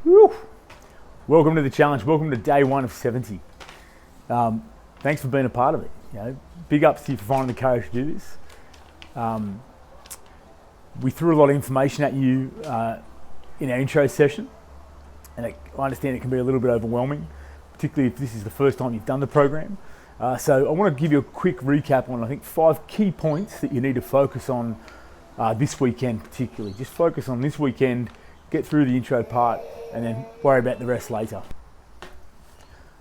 Woo. Welcome to the challenge. Welcome to day 1 of 70. Thanks for being a part of it. Big ups to you for finding the courage to do this. We threw a lot of information at you in our intro session, and I understand it can be a little bit overwhelming, particularly if this is the first time you've done the program. So I want to give you a quick recap on, I think, 5 key points that you need to focus on this weekend particularly. Just focus on this weekend, get through the intro part, and then worry about the rest later.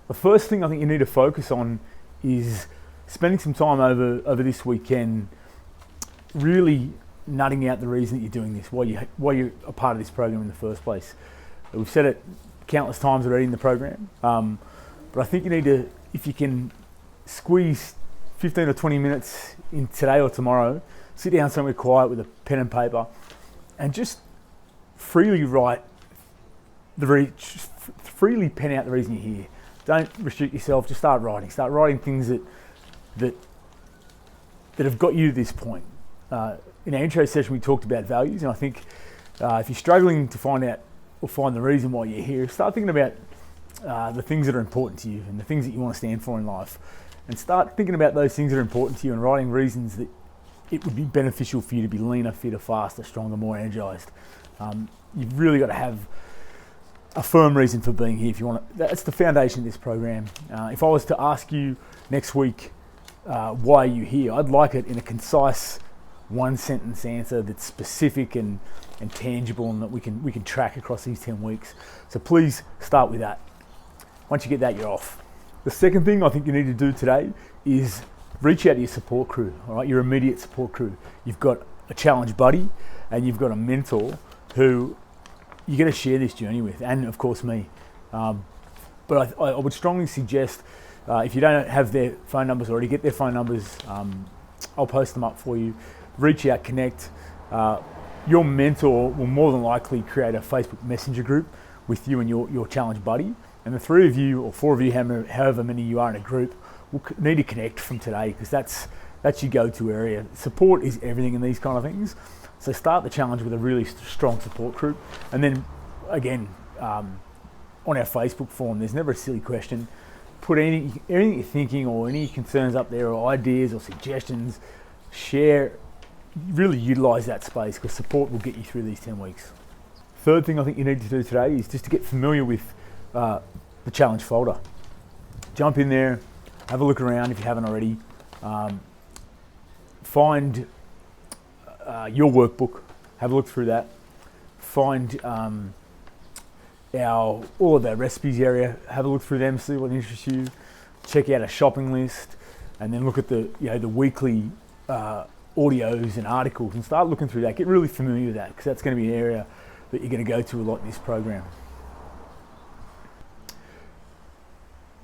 The first thing I think you need to focus on is spending some time over this weekend really nutting out the reason that you're doing this, why you're a part of this program in the first place. We've said it countless times already in the program, but I think you need to, if you can squeeze 15 or 20 minutes in today or tomorrow, sit down somewhere quiet with a pen and paper and just freely write freely pen out the reason you're here. Don't restrict yourself, just start writing things that have got you to this point. In our intro session we talked about values, and I think if you're struggling to find out or find the reason why you're here, start thinking about the things that are important to you and the things that you want to stand for in life, and start thinking about those things that are important to you and writing reasons that it would be beneficial for you to be leaner, fitter, faster, stronger, more energized. You've really got to have a firm reason for being here if you want to. That's the foundation of this program. If I was to ask you next week why are you here, I'd like it in a concise 1-sentence answer that's specific and tangible, and that we can track across these 10 weeks. So please start with that. Once you get that, you're off. The second thing I think you need to do today is reach out to your support crew, all right, your immediate support crew. You've got a challenge buddy and you've got a mentor who you're going to share this journey with, and of course me. But I would strongly suggest, if you don't have their phone numbers already, get their phone numbers. I'll post them up for you. Reach out, connect. Your mentor will more than likely create a Facebook Messenger group with you and your challenge buddy. And the 3 of you or 4 of you, however many you are in a group, will need to connect from today, because that's your go-to area. Support is everything in these kind of things. So start the challenge with a really strong support group. And then again, on our Facebook forum, there's never a silly question. Put anything you're thinking or any concerns up there, or ideas or suggestions. Share, really utilize that space, because support will get you through these 10 weeks. Third thing I think you need to do today is just to get familiar with the challenge folder. Jump in there, have a look around if you haven't already. Find your workbook, have a look through that. Find all of our recipes area, have a look through them, see what interests you. Check out a shopping list, and then look at the weekly audios and articles, and start looking through that. Get really familiar with that, because that's going to be an area that you're going to go to a lot in this program.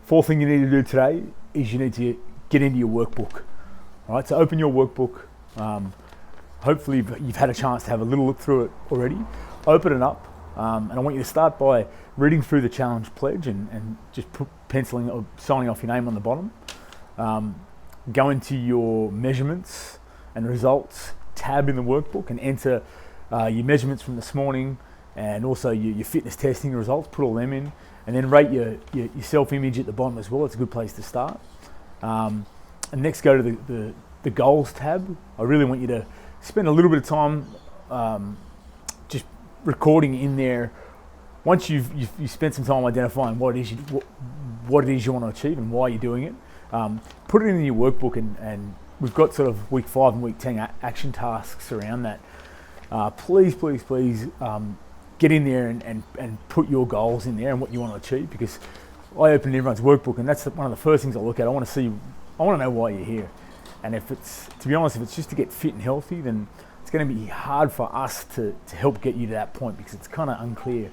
Fourth thing you need to do today is you need to get into your workbook. All right, so open your workbook. Hopefully you've had a chance to have a little look through it already. Open it up, and I want you to start by reading through the challenge pledge and just penciling or signing off your name on the bottom. Go into your measurements and results tab in the workbook and enter your measurements from this morning, and also your fitness testing results. Put all them in, and then rate your self-image at the bottom as well. It's a good place to start. And next, go to the goals tab. I really want you to spend a little bit of time just recording in there. Once you've spent some time identifying what it is you want to achieve and why you're doing it, put it in your workbook, and we've got sort of week 5 and week 10 action tasks around that. Please get in there and put your goals in there and what you want to achieve, because I open everyone's workbook, and that's one of the first things I look at. I want to know why you're here. And if it's just to get fit and healthy, then it's going to be hard for us to help get you to that point, because it's kind of unclear.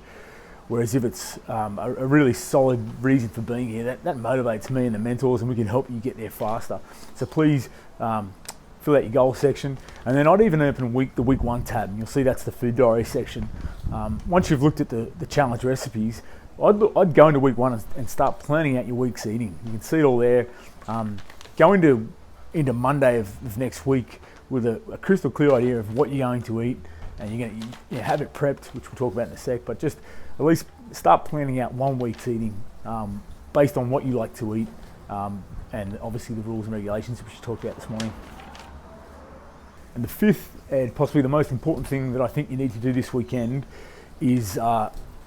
Whereas if it's a really solid reason for being here, that motivates me and the mentors, and we can help you get there faster. So please fill out your goal section, and then I'd even open the week 1 tab, and you'll see that's the food diary section. Once you've looked at the challenge recipes, I'd go into week 1 and start planning out your week's eating. You can see it all there. Go into Monday of next week with a crystal clear idea of what you're going to eat, and you're going to have it prepped, which we'll talk about in a sec. But just at least start planning out 1 week's eating based on what you like to eat, and obviously the rules and regulations which we talked about this morning. And the fifth, and possibly the most important thing that I think you need to do this weekend is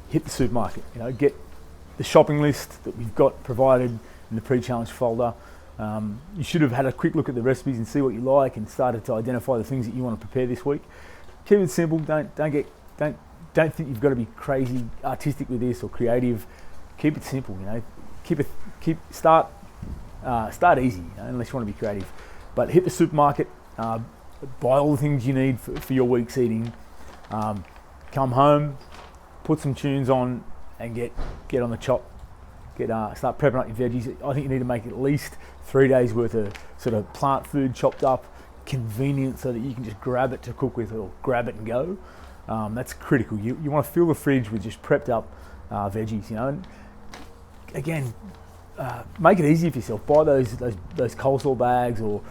hit the supermarket. Get the shopping list that we've got provided in the pre-challenge folder. You should have had a quick look at the recipes and see what you like and started to identify the things that you want to prepare this week. Keep it simple. Don't think you've got to be crazy artistic with this or creative. Keep it simple. Start easy, unless you want to be creative. But hit the supermarket, buy all the things you need for your week's eating. Come home, put some tunes on, and get on the chop. Start prepping up your veggies. I think you need to make at least 3 days worth of sort of plant food chopped up, convenient, so that you can just grab it to cook with or grab it and go. That's critical. You want to fill the fridge with just prepped up veggies. And again, make it easy for yourself. Buy those coleslaw bags or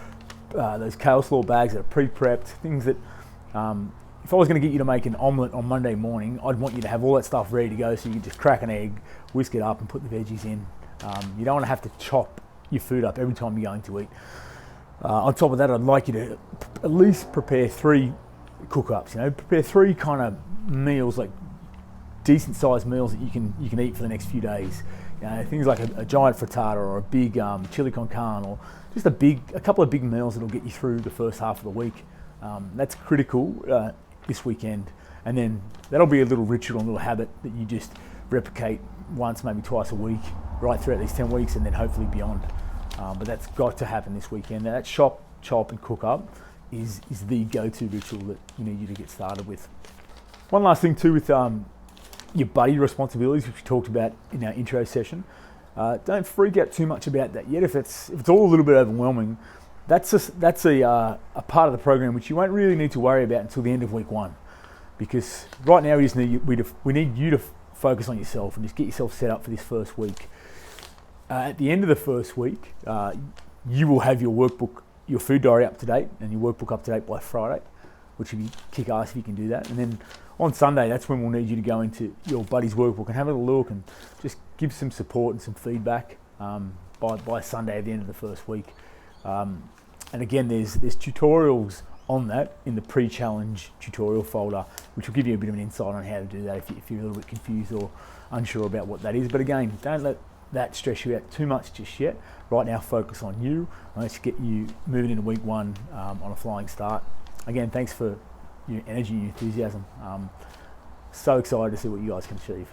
those kale slaw bags that are pre-prepped. Things that if I was going to get you to make an omelette on Monday morning, I'd want you to have all that stuff ready to go, so you can just crack an egg, whisk it up, and put the veggies in. You don't want to have to chop your food up every time you're going to eat. On top of that, I'd like you to at least prepare 3 cook-ups. Prepare 3 kind of meals, like decent-sized meals that you can eat for the next few days. Things like a giant frittata or a big chili con carne, or just a couple of big meals that'll get you through the first half of the week. That's critical this weekend, and then that'll be a little ritual, a little habit that you just replicate once, maybe twice a week, right throughout these 10 weeks, and then hopefully beyond. But that's got to happen this weekend. That chop, and cook up is the go-to ritual that you need to get started with. One last thing too with your buddy responsibilities, which we talked about in our intro session. Don't freak out too much about that yet. If it's all a little bit overwhelming, that's a part of the program which you won't really need to worry about until the end of week 1, because right now we need you to focus on yourself and just get yourself set up for this first week. At the end of the first week, you will have your workbook, your food diary up to date, and your workbook up to date by Friday, which would be kick-ass if you can do that. And then on Sunday, that's when we'll need you to go into your buddy's workbook and have a look and just give some support and some feedback by Sunday at the end of the first week. And again, there's tutorials on that in the pre-challenge tutorial folder, which will give you a bit of an insight on how to do that if you're a little bit confused or unsure about what that is. But again, don't let that stress you out too much just yet. Right now, focus on you, and let's get you moving into week 1 on a flying start. Again, thanks for your energy and enthusiasm. So excited to see what you guys can achieve.